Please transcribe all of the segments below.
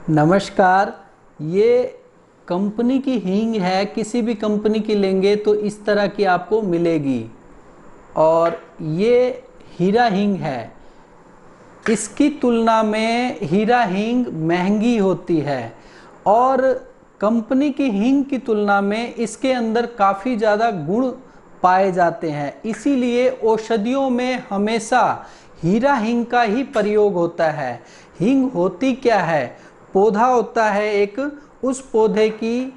नमस्कार। ये कंपनी की हींग है, किसी भी कंपनी की लेंगे तो इस तरह की आपको मिलेगी। और ये हीरा हींग है। इसकी तुलना में हीरा हींग महंगी होती है और कंपनी की हींग की तुलना में इसके अंदर काफ़ी ज़्यादा गुण पाए जाते हैं। इसीलिए औषधियों में हमेशा हीरा हींग का ही प्रयोग होता है। हींग होती क्या है? पौधा होता है एक, उस पौधे की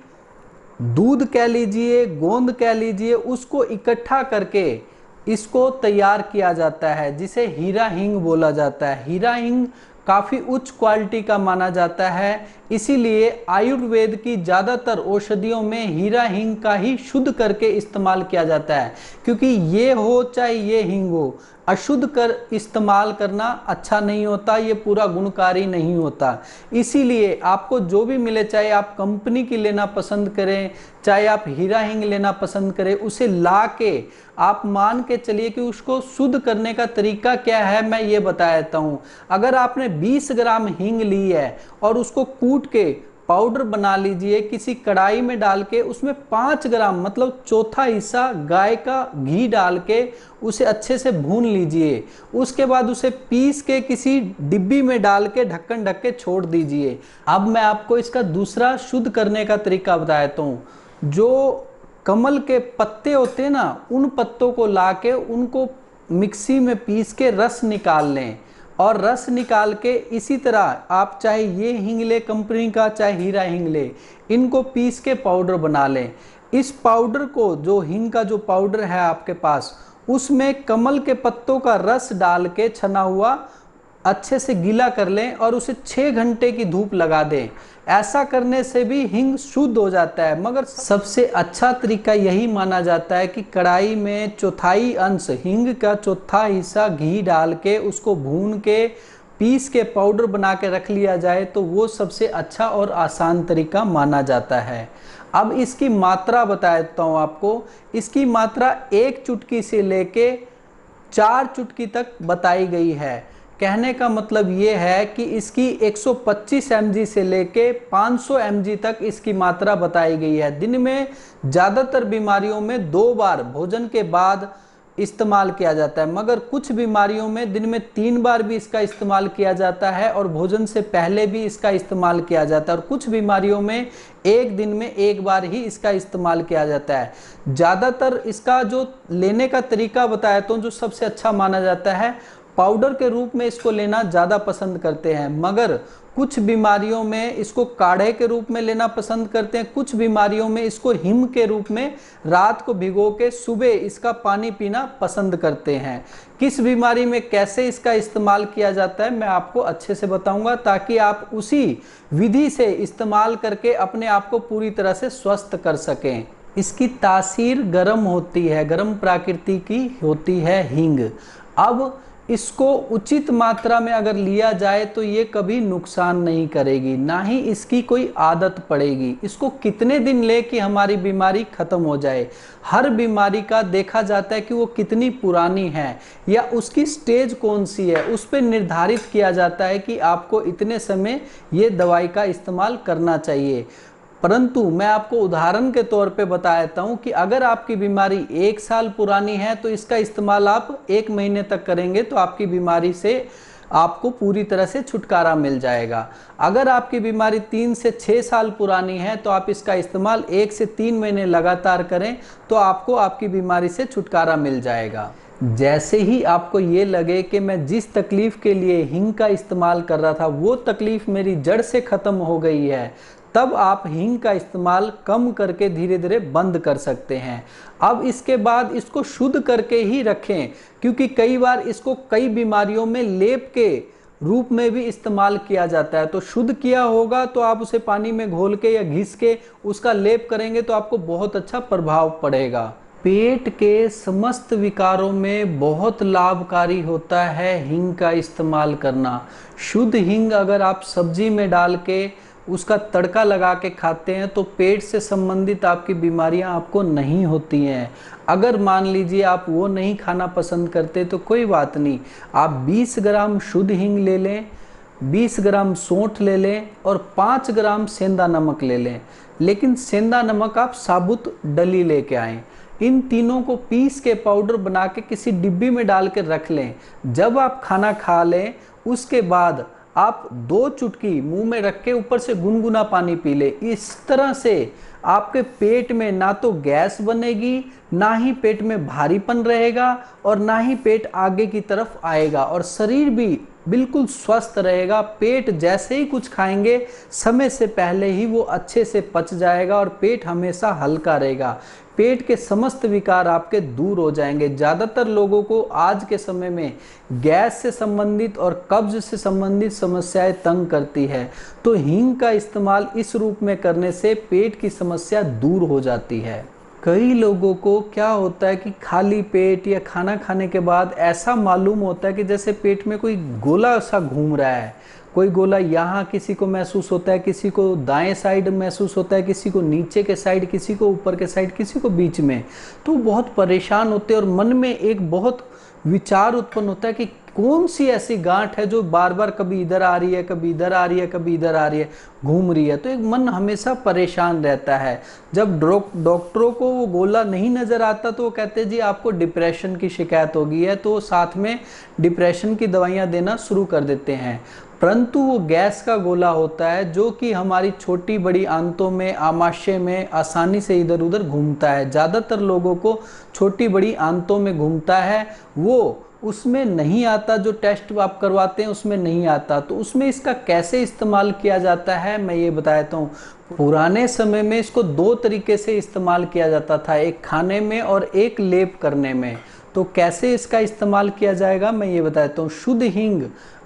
दूध कह लीजिए, गोंद कह लीजिए, उसको इकट्ठा करके इसको तैयार किया जाता है, जिसे हीरा हींग बोला जाता है। हीरा हींग काफ़ी उच्च क्वालिटी का माना जाता है। इसीलिए आयुर्वेद की ज़्यादातर औषधियों में हीरा हींग का ही शुद्ध करके इस्तेमाल किया जाता है। क्योंकि ये हो चाहे ये हींग हो, अशुद्ध कर इस्तेमाल करना अच्छा नहीं होता, ये पूरा गुणकारी नहीं होता। इसीलिए आपको जो भी मिले, चाहे आप कंपनी की लेना पसंद करें, चाहे आप हीरा हींग लेना पसंद करें, उसे ला के आप मान के चलिए कि उसको शुद्ध करने का तरीका क्या है, मैं ये बता देता हूँ। अगर आपने 20 ग्राम हींग ली है और उसको कूट के पाउडर बना लीजिए, किसी कढ़ाई में डाल के उसमें 5 ग्राम मतलब चौथा हिस्सा गाय का घी डाल के उसे अच्छे से भून लीजिए। उसके बाद उसे पीस के किसी डिब्बी में डाल के ढक्कन ढक के छोड़ दीजिए। अब मैं आपको इसका दूसरा शुद्ध करने का तरीका बता देता हूँ। जो कमल के पत्ते होते हैं ना, उन पत्तों को लाके उनको मिक्सी में पीस के रस निकाल लें। और रस निकाल के इसी तरह आप चाहे ये हींग ले कंपनी का, चाहे हीरा हींग ले, इनको पीस के पाउडर बना लें। इस पाउडर को, जो हींग का जो पाउडर है आपके पास, उसमें कमल के पत्तों का रस डाल के छना हुआ अच्छे से गीला कर लें और उसे 6 घंटे की धूप लगा दें। ऐसा करने से भी हींग शुद्ध हो जाता है। मगर सबसे अच्छा तरीका यही माना जाता है कि कढ़ाई में चौथाई अंश हींग का चौथा हिस्सा घी डाल के उसको भून के पीस के पाउडर बना के रख लिया जाए, तो वो सबसे अच्छा और आसान तरीका माना जाता है। अब इसकी मात्रा बता देता हूँ आपको। इसकी मात्रा 1 चुटकी से लेके 4 चुटकी तक बताई गई है। कहने का मतलब ये है कि इसकी 125 mg से लेके 500 mg तक इसकी मात्रा बताई गई है। दिन में ज़्यादातर बीमारियों में 2 बार भोजन के बाद इस्तेमाल किया जाता है, मगर कुछ बीमारियों में दिन में 3 बार भी इसका इस्तेमाल किया जाता है और भोजन से पहले भी इसका इस्तेमाल किया जाता है। और कुछ बीमारियों में एक दिन में 1 बार ही इसका इस्तेमाल किया जाता है। ज़्यादातर इसका जो लेने का तरीका बताया तो जो सबसे अच्छा माना जाता है, पाउडर के रूप में इसको लेना ज़्यादा पसंद करते हैं। मगर कुछ बीमारियों में इसको काढ़े के रूप में लेना पसंद करते हैं। कुछ बीमारियों में इसको हिम के रूप में रात को भिगो के सुबह इसका पानी पीना पसंद करते हैं। किस बीमारी में कैसे इसका इस्तेमाल किया जाता है मैं आपको अच्छे से बताऊंगा, ताकि आप उसी विधि से इस्तेमाल करके अपने आप को पूरी तरह से स्वस्थ कर सकें। इसकी तासीर गर्म होती है, गर्म प्रकृति की होती है हींग। अब इसको उचित मात्रा में अगर लिया जाए तो ये कभी नुकसान नहीं करेगी, ना ही इसकी कोई आदत पड़ेगी। इसको कितने दिन ले कि हमारी बीमारी खत्म हो जाए। हर बीमारी का देखा जाता है कि वो कितनी पुरानी है या उसकी स्टेज कौन सी है, उस पर निर्धारित किया जाता है कि आपको इतने समय ये दवाई का इस्तेमाल करना चाहिए। परंतु मैं आपको उदाहरण के तौर पे बता देता हूँ कि अगर आपकी बीमारी 1 साल पुरानी है तो इसका इस्तेमाल आप 1 महीने तक करेंगे तो आपकी बीमारी से आपको पूरी तरह से छुटकारा मिल जाएगा। अगर आपकी बीमारी 3 से 6 साल पुरानी है तो आप इसका इस्तेमाल 1 से 3 महीने लगातार करें तो आपको आपकी बीमारी से छुटकारा मिल जाएगा। जैसे ही आपको ये लगे कि मैं जिस तकलीफ़ के लिए हींग का इस्तेमाल कर रहा था वो तकलीफ़ मेरी जड़ से ख़त्म हो गई है, तब आप हींग का इस्तेमाल कम करके धीरे धीरे बंद कर सकते हैं। अब इसके बाद इसको शुद्ध करके ही रखें, क्योंकि कई बार इसको कई बीमारियों में लेप के रूप में भी इस्तेमाल किया जाता है। तो शुद्ध किया होगा तो आप उसे पानी में घोल के या घिस के उसका लेप करेंगे तो आपको बहुत अच्छा प्रभाव पड़ेगा। पेट के समस्त विकारों में बहुत लाभकारी होता है हींग का इस्तेमाल करना। शुद्ध हींग अगर आप सब्जी में डाल के उसका तड़का लगा के खाते हैं तो पेट से संबंधित आपकी बीमारियां आपको नहीं होती हैं। अगर मान लीजिए आप वो नहीं खाना पसंद करते तो कोई बात नहीं, आप 20 ग्राम शुद्ध हींग ले लें, 20 ग्राम सौंठ ले लें और 5 ग्राम सेंधा नमक ले लें, लेकिन सेंधा नमक आप साबुत डली लेके आएँ। इन तीनों को पीस के पाउडर बना के किसी डिब्बी में डाल के रख लें। जब आप खाना खा लें उसके बाद आप 2 चुटकी मुंह में रख के ऊपर से गुनगुना पानी पी ले। इस तरह से आपके पेट में ना तो गैस बनेगी, ना ही पेट में भारीपन रहेगा और ना ही पेट आगे की तरफ आएगा, और शरीर भी बिल्कुल स्वस्थ रहेगा। पेट जैसे ही कुछ खाएंगे समय से पहले ही वो अच्छे से पच जाएगा और पेट हमेशा हल्का रहेगा। पेट के समस्त विकार आपके दूर हो जाएंगे। ज़्यादातर लोगों को आज के समय में गैस से संबंधित और कब्ज से संबंधित समस्याएं तंग करती है, तो हींग का इस्तेमाल इस रूप में करने से पेट की समस्या दूर हो जाती है। कई लोगों को क्या होता है कि खाली पेट या खाना खाने के बाद ऐसा मालूम होता है कि जैसे पेट में कोई गोला सा घूम रहा है। कोई गोला यहाँ किसी को महसूस होता है, किसी को दाएं साइड महसूस होता है, किसी को नीचे के साइड, किसी को ऊपर के साइड, किसी को बीच में। तो बहुत परेशान होते हैं और मन में एक बहुत विचार उत्पन्न होता है कि कौन सी ऐसी गांठ है जो बार बार कभी इधर आ रही है, कभी इधर आ रही है, कभी इधर आ रही है, घूम रही है। तो एक मन हमेशा परेशान रहता है। जब डॉक्टरों को वो गोला नहीं नजर आता तो वो कहते हैं जी आपको डिप्रेशन की शिकायत हो गई है, तो साथ में डिप्रेशन की दवाइयाँ देना शुरू कर देते हैं। परंतु वो गैस का गोला होता है जो कि हमारी छोटी बड़ी आंतों में, आमाशय में आसानी से इधर उधर घूमता है। ज़्यादातर लोगों को छोटी बड़ी आंतों में घूमता है, वो उसमें नहीं आता। जो टेस्ट आप करवाते हैं उसमें नहीं आता। तो उसमें इसका कैसे इस्तेमाल किया जाता है मैं ये बता देता हूँ। पुराने समय में इसको 2 तरीके से इस्तेमाल किया जाता था, एक खाने में और एक लेप करने में। तो कैसे इसका इस्तेमाल किया जाएगा मैं ये बता देता हूँ। शुद्ध हींग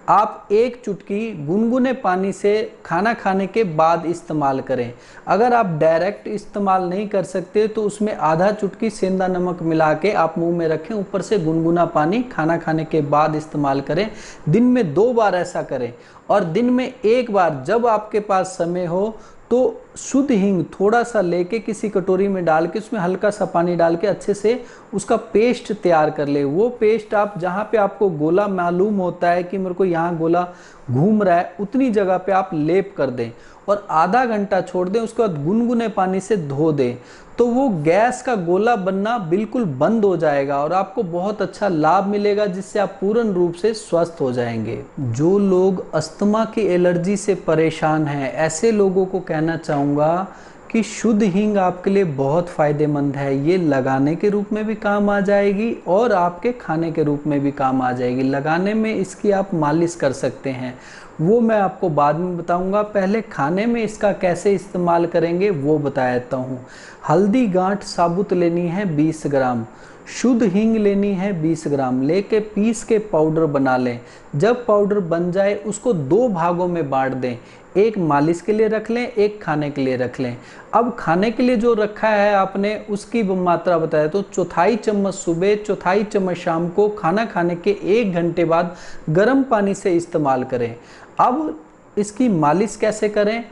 आप 1 चुटकी गुनगुने पानी से खाना खाने के बाद इस्तेमाल करें। अगर आप डायरेक्ट इस्तेमाल नहीं कर सकते तो उसमें आधा चुटकी सेंधा नमक मिला के आप मुंह में रखें, ऊपर से गुनगुना पानी खाना खाने के बाद इस्तेमाल करें। दिन में 2 बार ऐसा करें और दिन में 1 बार जब आपके पास समय हो तो शुद्ध हींग थोड़ा सा लेके किसी कटोरी में डाल के उसमें हल्का सा पानी डाल के अच्छे से उसका पेस्ट तैयार कर ले। वो पेस्ट आप जहाँ पे आपको गोला मालूम होता है कि मेरे को यहाँ गोला घूम रहा है उतनी जगह पे आप लेप कर दें और आधा घंटा छोड़ दें। उसके बाद गुनगुने पानी से धो दें तो वो गैस का गोला बनना बिल्कुल बंद हो जाएगा और आपको बहुत अच्छा लाभ मिलेगा, जिससे आप पूर्ण रूप से स्वस्थ हो जाएंगे। जो लोग अस्थमा की एलर्जी से परेशान हैं ऐसे लोगों को कहना चाहूँगा कि शुद्ध हींग आपके लिए बहुत फ़ायदेमंद है। ये लगाने के रूप में भी काम आ जाएगी और आपके खाने के रूप में भी काम आ जाएगी। लगाने में इसकी आप मालिश कर सकते हैं, वो मैं आपको बाद में बताऊंगा। पहले खाने में इसका कैसे इस्तेमाल करेंगे वो बता देता हूँ। हल्दी गांठ साबुत लेनी है 20 ग्राम, शुद्ध हींग लेनी है 20 ग्राम, लेके पीस के पाउडर बना लें। जब पाउडर बन जाए उसको 2 भागों में बांट दें, एक मालिश के लिए रख लें, एक खाने के लिए रख लें। अब खाने के लिए जो रखा है आपने उसकी मात्रा बताया तो 1/4 चम्मच सुबह, 1/4 चम्मच शाम को, खाना खाने के 1 घंटे बाद गर्म पानी से इस्तेमाल करें। अब इसकी मालिश कैसे करें,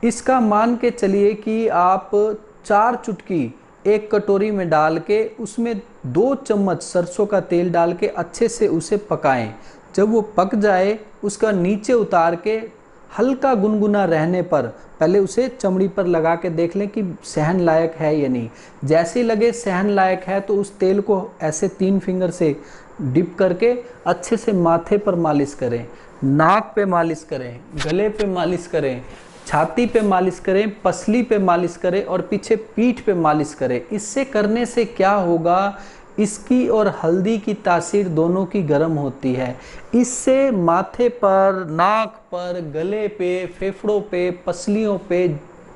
इसका मान के चलिए कि आप 4 चुटकी एक कटोरी में डाल के उसमें 2 चम्मच सरसों का तेल डाल के अच्छे से उसे पकाएं। जब वो पक जाए उसका नीचे उतार के हल्का गुनगुना रहने पर पहले उसे चमड़ी पर लगा के देख लें कि सहन लायक है या नहीं। जैसे ही लगे सहन लायक है तो उस तेल को ऐसे 3 फिंगर से डिप करके अच्छे से माथे पर मालिश करें, नाक पे मालिश करें, गले पे मालिश करें, छाती पे मालिश करें, पसली पे मालिश करें और पीछे पीठ पे मालिश करें। इससे करने से क्या होगा, इसकी और हल्दी की तासीर दोनों की गर्म होती है। इससे माथे पर, नाक पर, गले पे, फेफड़ों पे, पसलियों पे,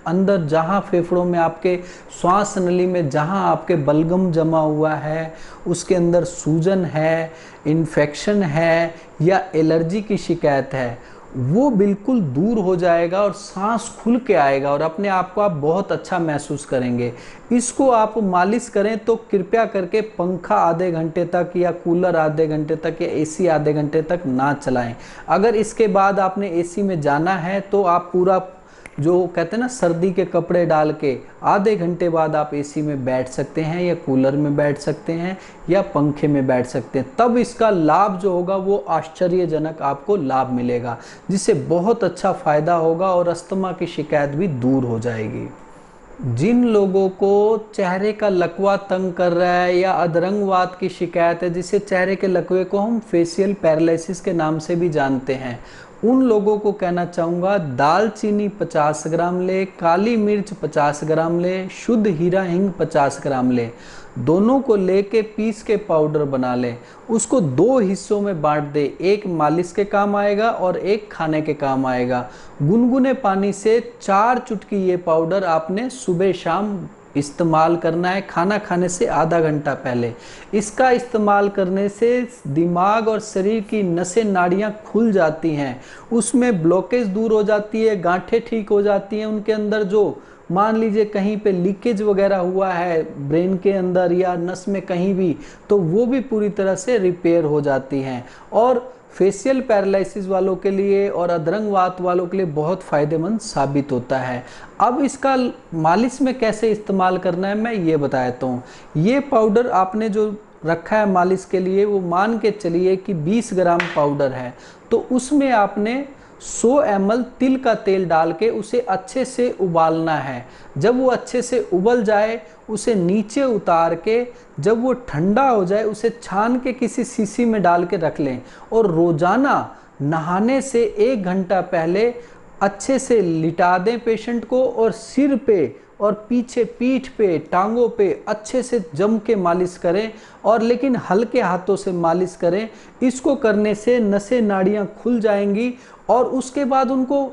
अंदर जहाँ फेफड़ों में आपके श्वास नली में जहाँ आपके बलगम जमा हुआ है, उसके अंदर सूजन है, इन्फेक्शन है या एलर्जी की शिकायत है, वो बिल्कुल दूर हो जाएगा और सांस खुल के आएगा और अपने आप को आप बहुत अच्छा महसूस करेंगे। इसको आप मालिश करें तो कृपया करके पंखा आधे घंटे तक या कूलर आधे घंटे तक या एसी आधे घंटे तक ना चलाएं। अगर इसके बाद आपने एसी में जाना है तो आप पूरा जो कहते हैं ना सर्दी के कपड़े डाल के आधे घंटे बाद आप एसी में बैठ सकते हैं या कूलर में बैठ सकते हैं या पंखे में बैठ सकते हैं, तब इसका लाभ जो होगा वो आश्चर्यजनक आपको लाभ मिलेगा, जिससे बहुत अच्छा फ़ायदा होगा और अस्थमा की शिकायत भी दूर हो जाएगी। जिन लोगों को चेहरे का लकवा तंग कर रहा है या अधरंगवात की शिकायत है, जिसे चेहरे के लकवे को हम फेशियल पैरालिसिस के नाम से भी जानते हैं, उन लोगों को कहना चाहूँगा दालचीनी 50 ग्राम ले, काली मिर्च 50 ग्राम ले, शुद्ध हीरा हींग 50 ग्राम ले, दोनों को लेके पीस के पाउडर बना लें। उसको 2 हिस्सों में बांट दे, एक मालिश के काम आएगा और एक खाने के काम आएगा। गुनगुने पानी से 4 चुटकी ये पाउडर आपने सुबह शाम इस्तेमाल करना है, खाना खाने से आधा घंटा पहले। इसका इस्तेमाल करने से दिमाग और शरीर की नसें नाड़ियाँ खुल जाती हैं, उसमें ब्लॉकेज दूर हो जाती है, गांठें ठीक हो जाती हैं, उनके अंदर जो मान लीजिए कहीं पे लीकेज वगैरह हुआ है ब्रेन के अंदर या नस में कहीं भी, तो वो भी पूरी तरह से रिपेयर हो जाती हैं। और फेशियल पैरालिसिस वालों के लिए और अधरंगवात वालों के लिए बहुत फ़ायदेमंद साबित होता है। अब इसका मालिश में कैसे इस्तेमाल करना है मैं ये बता देता हूँ। ये पाउडर आपने जो रखा है मालिश के लिए, वो मान के चलिए कि 20 ग्राम पाउडर है, तो उसमें आपने 100 ml तिल का तेल डाल के उसे अच्छे से उबालना है। जब वो अच्छे से उबल जाए उसे नीचे उतार के, जब वो ठंडा हो जाए उसे छान के किसी शीशी में डाल के रख लें और रोज़ाना नहाने से 1 घंटा पहले अच्छे से लिटा दें पेशेंट को और सिर पे और पीछे पीठ पे टांगों पे अच्छे से जम के मालिश करें, और लेकिन हल्के हाथों से मालिश करें। इसको करने से नसें नाड़ियाँ खुल जाएंगी और उसके बाद उनको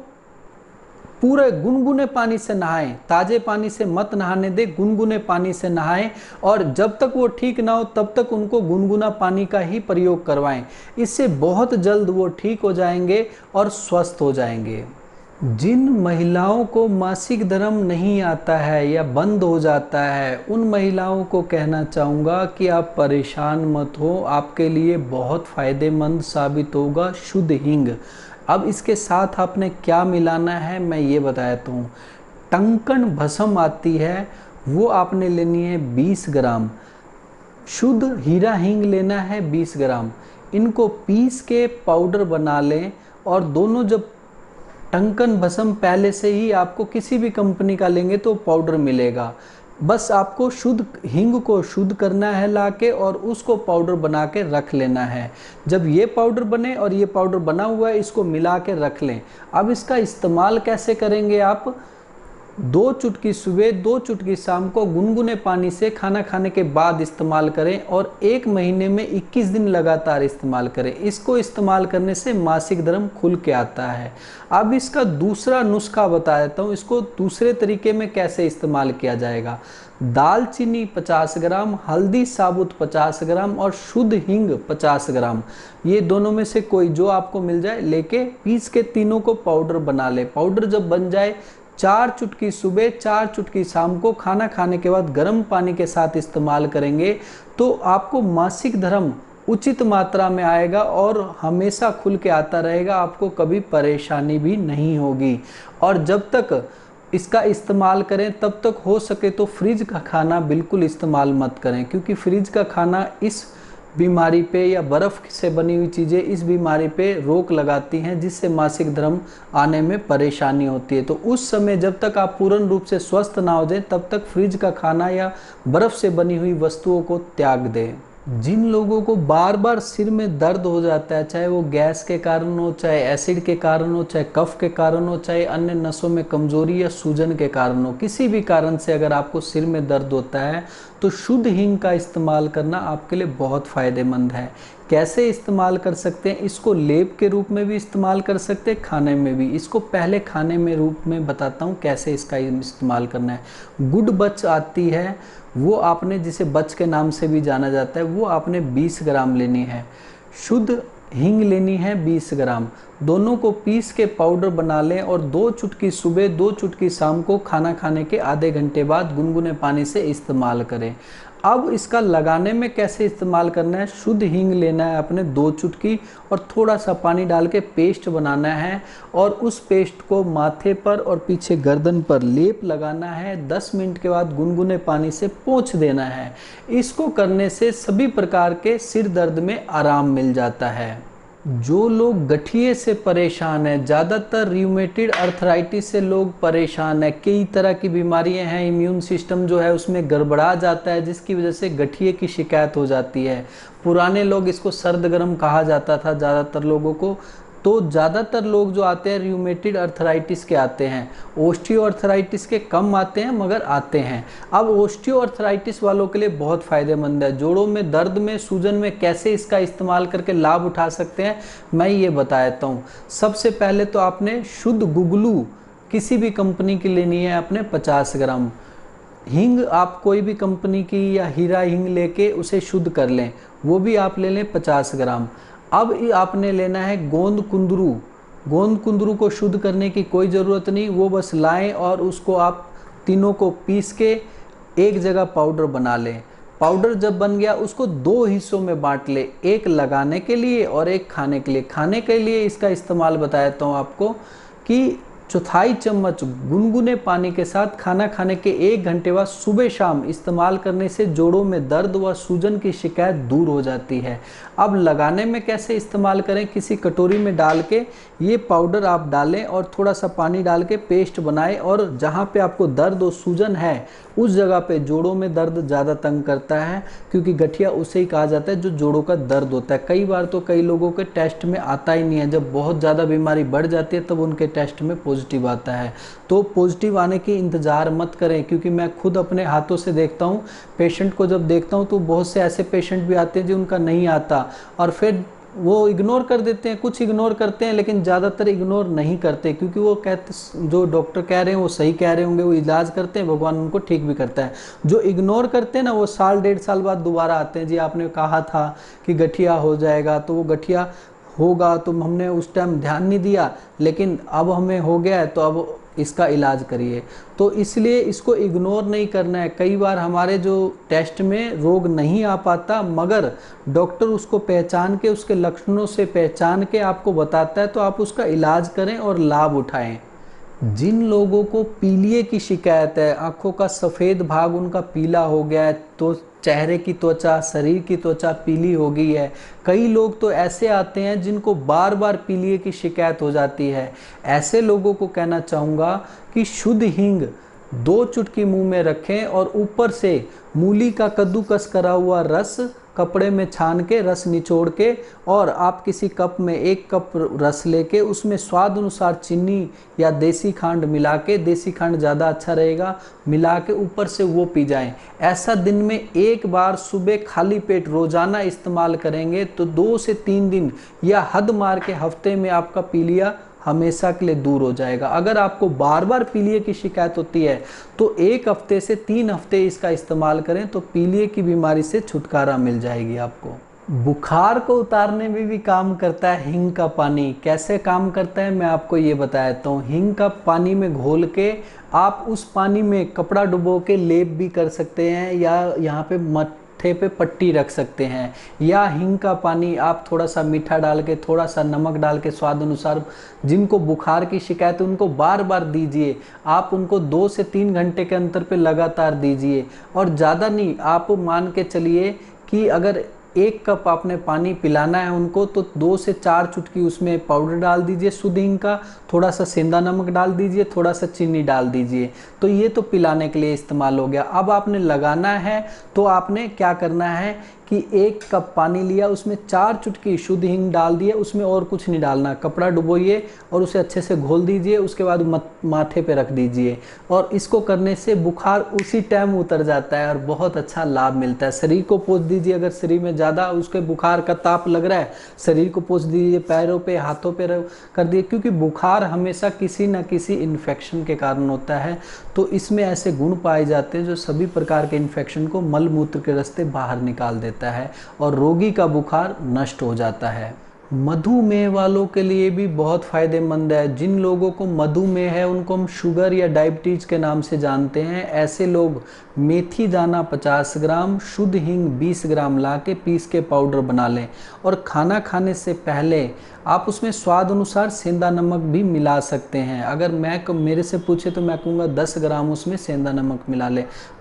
पूरे गुनगुने पानी से नहाएं, ताज़े पानी से मत नहाने दें, गुनगुने पानी से नहाएं और जब तक वो ठीक ना हो तब तक उनको गुनगुना पानी का ही प्रयोग करवाएं। इससे बहुत जल्द वो ठीक हो जाएंगे और स्वस्थ हो जाएंगे। जिन महिलाओं को मासिक धर्म नहीं आता है या बंद हो जाता है, उन महिलाओं को कहना चाहूँगा कि आप परेशान मत हो, आपके लिए बहुत फ़ायदेमंद साबित होगा शुद्ध हींग। अब इसके साथ आपने क्या मिलाना है मैं ये बता देता हूँ। टंकण भस्म आती है, वो आपने लेनी है 20 ग्राम, शुद्ध हीरा हींग लेना है 20 ग्राम। इनको पीस के पाउडर बना लें और दोनों, जब टंकण भस्म पहले से ही आपको किसी भी कंपनी का लेंगे तो पाउडर मिलेगा, बस आपको शुद्ध हींग को शुद्ध करना है लाके और उसको पाउडर बना के रख लेना है। जब ये पाउडर बने और ये पाउडर बना हुआ है, इसको मिला के रख लें। अब इसका इस्तेमाल कैसे करेंगे आप, 2 चुटकी सुबह 2 चुटकी शाम को गुनगुने पानी से खाना खाने के बाद इस्तेमाल करें और 1 महीने में 21 दिन लगातार इस्तेमाल करें। इसको इस्तेमाल करने से मासिक धर्म खुल के आता है। अब इसका दूसरा नुस्खा बता देता हूँ, इसको दूसरे तरीके में कैसे इस्तेमाल किया जाएगा। दालचीनी 50 ग्राम, हल्दी साबुत 50 ग्राम और शुद्ध हींग 50 ग्राम, ये दोनों में से कोई जो आपको मिल जाए लेके पीस के तीनों को पाउडर बना ले। पाउडर जब बन जाए 4 चुटकी सुबह 4 चुटकी शाम को खाना खाने के बाद गर्म पानी के साथ इस्तेमाल करेंगे तो आपको मासिक धर्म उचित मात्रा में आएगा और हमेशा खुल के आता रहेगा, आपको कभी परेशानी भी नहीं होगी। और जब तक इसका इस्तेमाल करें तब तक हो सके तो फ्रिज का खाना बिल्कुल इस्तेमाल मत करें, क्योंकि फ्रिज का खाना इस बीमारी पे या बर्फ़ से बनी हुई चीज़ें इस बीमारी पे रोक लगाती हैं, जिससे मासिक धर्म आने में परेशानी होती है। तो उस समय जब तक आप पूर्ण रूप से स्वस्थ ना हो जाए तब तक फ्रिज का खाना या बर्फ़ से बनी हुई वस्तुओं को त्याग दें। जिन लोगों को बार बार सिर में दर्द हो जाता है, चाहे वो गैस के कारण हो, चाहे एसिड के कारण हो, चाहे कफ के कारण हो, चाहे अन्य नसों में कमजोरी या सूजन के कारण हो, किसी भी कारण से अगर आपको सिर में दर्द होता है तो शुद्ध हींग का इस्तेमाल करना आपके लिए बहुत फ़ायदेमंद है। कैसे इस्तेमाल कर सकते हैं, इसको लेप के रूप में भी इस्तेमाल कर सकते हैं, खाने में भी। इसको पहले खाने में रूप में बताता हूँ कैसे इसका इस्तेमाल करना है। गुड बच आती है, वो आपने, जिसे बच के नाम से भी जाना जाता है, वो आपने 20 ग्राम लेनी है। शुद्ध हींग लेनी है 20 ग्राम। दोनों को पीस के पाउडर बना लें और 2 चुटकी सुबह 2 चुटकी शाम को खाना खाने के आधे घंटे बाद गुनगुने पानी से इस्तेमाल करें। अब इसका लगाने में कैसे इस्तेमाल करना है, शुद्ध हींग लेना है अपने 2 चुटकी और थोड़ा सा पानी डाल के पेस्ट बनाना है और उस पेस्ट को माथे पर और पीछे गर्दन पर लेप लगाना है। 10 मिनट के बाद गुनगुने पानी से पोंछ देना है। इसको करने से सभी प्रकार के सिर दर्द में आराम मिल जाता है। जो लोग गठिए से परेशान हैं, ज़्यादातर रियूमेटिड अर्थराइटिस से लोग परेशान हैं, कई तरह की बीमारियां हैं, इम्यून सिस्टम जो है उसमें गड़बड़ा जाता है जिसकी वजह से गठिए की शिकायत हो जाती है। पुराने लोग इसको सर्द गर्म कहा जाता था ज़्यादातर लोगों को। तो ज़्यादातर लोग जो आते हैं रियूमेटिड अर्थराइटिस के आते हैं, ओस्टियो अर्थराइटिस के कम आते हैं मगर आते हैं। अब ओस्टियो अर्थराइटिस वालों के लिए बहुत फ़ायदेमंद है। जोड़ों में दर्द में सूजन में कैसे इसका इस्तेमाल करके लाभ उठा सकते हैं मैं ये बता देता हूँ। सबसे पहले तो आपने शुद्ध गुगलू किसी भी कंपनी की लेनी है अपने 50 ग्राम। हींग आप कोई भी कंपनी की या हीरा हींग लेके उसे शुद्ध कर लें, वो भी आप ले लें 50 ग्राम। अब आपने लेना है गोंद कुंदरू। गोंद कुंदरू को शुद्ध करने की कोई ज़रूरत नहीं, वो बस लाएं और उसको आप तीनों को पीस के एक जगह पाउडर बना लें। पाउडर जब बन गया उसको 2 हिस्सों में बांट ले, एक लगाने के लिए और एक खाने के लिए। खाने के लिए इसका इस्तेमाल बताता हूँ आपको कि 1/4 चम्मच गुनगुने पानी के साथ खाना खाने के 1 घंटे बाद सुबह शाम इस्तेमाल करने से जोड़ों में दर्द व सूजन की शिकायत दूर हो जाती है। अब लगाने में कैसे इस्तेमाल करें, किसी कटोरी में डाल के ये पाउडर आप डालें और थोड़ा सा पानी डाल के पेस्ट बनाएं और जहाँ पे आपको दर्द और सूजन है उस जगह पे, जोड़ों में दर्द ज़्यादा तंग करता है क्योंकि गठिया उसे ही कहा जाता है जो जोड़ों का दर्द होता है। कई बार तो कई लोगों के टेस्ट में आता ही नहीं है, जब बहुत ज़्यादा बीमारी बढ़ जाती है तब उनके टेस्ट में पॉजिटिव आता है। तो पॉजिटिव आने की इंतज़ार मत करें, क्योंकि मैं खुद अपने हाथों से देखता हूँ, पेशेंट को जब देखता हूँ तो बहुत से ऐसे पेशेंट भी आते हैं जो उनका नहीं आता और फिर वो इग्नोर कर देते हैं। कुछ इग्नोर करते हैं लेकिन ज़्यादातर इग्नोर नहीं करते, क्योंकि वो कहते, जो डॉक्टर कह रहे हैं वो सही कह रहे होंगे, वो इलाज करते हैं, भगवान उनको ठीक भी करता है। जो इग्नोर करते हैं ना, वो 1 1.5 साल बाद दोबारा आते हैं, जी आपने कहा था कि गठिया हो जाएगा, तो वो गठिया होगा तो हमने उस टाइम ध्यान नहीं दिया, लेकिन अब हमें हो गया है तो अब इसका इलाज करिए। तो इसलिए इसको इग्नोर नहीं करना है। कई बार हमारे जो टेस्ट में रोग नहीं आ पाता मगर डॉक्टर उसको पहचान के, उसके लक्षणों से पहचान के आपको बताता है, तो आप उसका इलाज करें और लाभ उठाएं। जिन लोगों को पीलिए की शिकायत है, आंखों का सफ़ेद भाग उनका पीला हो गया है, तो चेहरे की त्वचा, शरीर की त्वचा पीली हो गई है। कई लोग तो ऐसे आते हैं जिनको बार बार पीलिए की शिकायत हो जाती है। ऐसे लोगों को कहना चाहूँगा कि शुद्ध हींग 2 चुटकी मुंह में रखें और ऊपर से मूली का कद्दूकस करा हुआ रस कपड़े में छान के, रस निचोड़ के, और आप किसी कप में 1 कप रस लेके उसमें स्वाद अनुसार चीनी या देसी खांड मिला के, देसी खांड ज़्यादा अच्छा रहेगा, मिला के ऊपर से वो पी जाएं। ऐसा दिन में 1 बार सुबह खाली पेट रोज़ाना इस्तेमाल करेंगे तो 2 से 3 दिन या हद मार के हफ्ते में आपका पीलिया हमेशा के लिए दूर हो जाएगा। अगर आपको बार बार पीलिए की शिकायत होती है तो 1 हफ्ते से 3 हफ्ते इसका इस्तेमाल करें तो पीलिए की बीमारी से छुटकारा मिल जाएगी आपको। बुखार को उतारने में भी काम करता है हींग का पानी। कैसे काम करता है मैं आपको ये बता देता हूँ। हींग का पानी में घोल के आप उस पानी में कपड़ा डुबो के लेप भी कर सकते हैं, या यहाँ पे मत्थे पे पट्टी रख सकते हैं, या हींग का पानी आप थोड़ा सा मीठा डाल के, थोड़ा सा नमक डाल के स्वाद अनुसार, जिनको बुखार की शिकायत है उनको बार बार दीजिए। आप उनको 2 से 3 घंटे के अंतर पे लगातार दीजिए, और ज़्यादा नहीं, आप मान के चलिए कि अगर 1 कप आपने पानी पिलाना है उनको तो 2 से 4 चुटकी उसमें पाउडर डाल दीजिए शुद्ध हींग का, थोड़ा सा सेंधा नमक डाल दीजिए, थोड़ा सा चीनी डाल दीजिए। तो ये तो पिलाने के लिए इस्तेमाल हो गया। अब आपने लगाना है तो आपने क्या करना है कि 1 कप पानी लिया, उसमें 4 चुटकी शुद्ध हींग डाल दिए, उसमें और कुछ नहीं डालना, कपड़ा डुबोइए और उसे अच्छे से घोल दीजिए, उसके बाद माथे पे रख दीजिए, और इसको करने से बुखार उसी टाइम उतर जाता है और बहुत अच्छा लाभ मिलता है। शरीर को पोंछ दीजिए, अगर शरीर में ज़्यादा उसके बुखार का ताप लग रहा है शरीर को पोंछ दीजिए, पैरों पे, हाथों पे कर दिए, क्योंकि बुखार हमेशा किसी न किसी इन्फेक्शन के कारण होता है। तो इसमें ऐसे गुण पाए जाते हैं जो सभी प्रकार के इन्फेक्शन को मल मूत्र के रास्ते बाहर निकाल देता है और रोगी का बुखार नष्ट हो जाता है। मधुमेह वालों के लिए भी बहुत फ़ायदेमंद है। जिन लोगों को मधुमेह है उनको हम शुगर या डायबिटीज़ के नाम से जानते हैं। ऐसे लोग मेथी दाना 50 ग्राम, शुद्ध हींग 20 ग्राम ला के पीस के पाउडर बना लें और खाना खाने से पहले आप उसमें स्वाद अनुसार सेंधा नमक भी मिला सकते हैं। अगर मेरे से पूछे तो मैं कहूँगा 10 ग्राम उसमें सेंधा नमक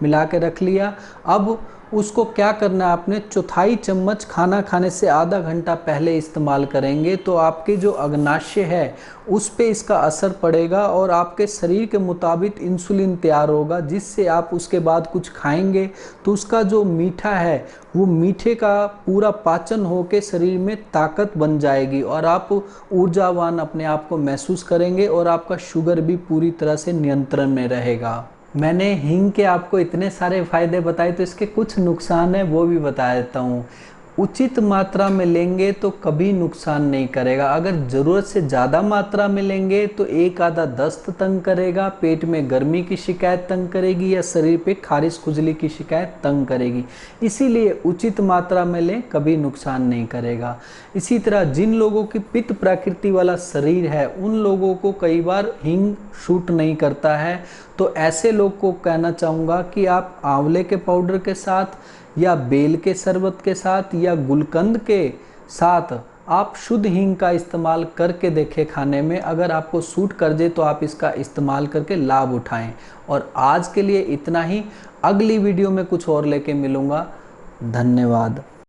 मिला के रख लिया। अब उसको क्या करना है, आपने चौथाई चम्मच खाना खाने से आधा घंटा पहले इस्तेमाल करेंगे तो आपके जो अग्नाशय है उस पे इसका असर पड़ेगा और आपके शरीर के मुताबिक इंसुलिन तैयार होगा, जिससे आप उसके बाद कुछ खाएंगे तो उसका जो मीठा है वो मीठे का पूरा पाचन होकर शरीर में ताकत बन जाएगी और आप ऊर्जावान अपने आप को महसूस करेंगे और आपका शुगर भी पूरी तरह से नियंत्रण में रहेगा। मैंने हींग के आपको इतने सारे फायदे बताए तो इसके कुछ नुकसान है वो भी बता देता हूँ। उचित मात्रा में लेंगे तो कभी नुकसान नहीं करेगा। अगर ज़रूरत से ज़्यादा मात्रा में लेंगे तो एक आधा दस्त तंग करेगा, पेट में गर्मी की शिकायत तंग करेगी या शरीर पे खारिश खुजली की शिकायत तंग करेगी। इसीलिए उचित मात्रा में लें, कभी नुकसान नहीं करेगा। इसी तरह जिन लोगों की पित्त प्रकृति वाला शरीर है उन लोगों को कई बार हींग शूट नहीं करता है, तो ऐसे लोग को कहना चाहूँगा कि आप आंवले के पाउडर के साथ या बेल के शरबत के साथ या गुलकंद के साथ आप शुद्ध हींग का इस्तेमाल करके देखें खाने में। अगर आपको सूट कर जाए तो आप इसका इस्तेमाल करके लाभ उठाएं। और आज के लिए इतना ही। अगली वीडियो में कुछ और लेके मिलूँगा। धन्यवाद।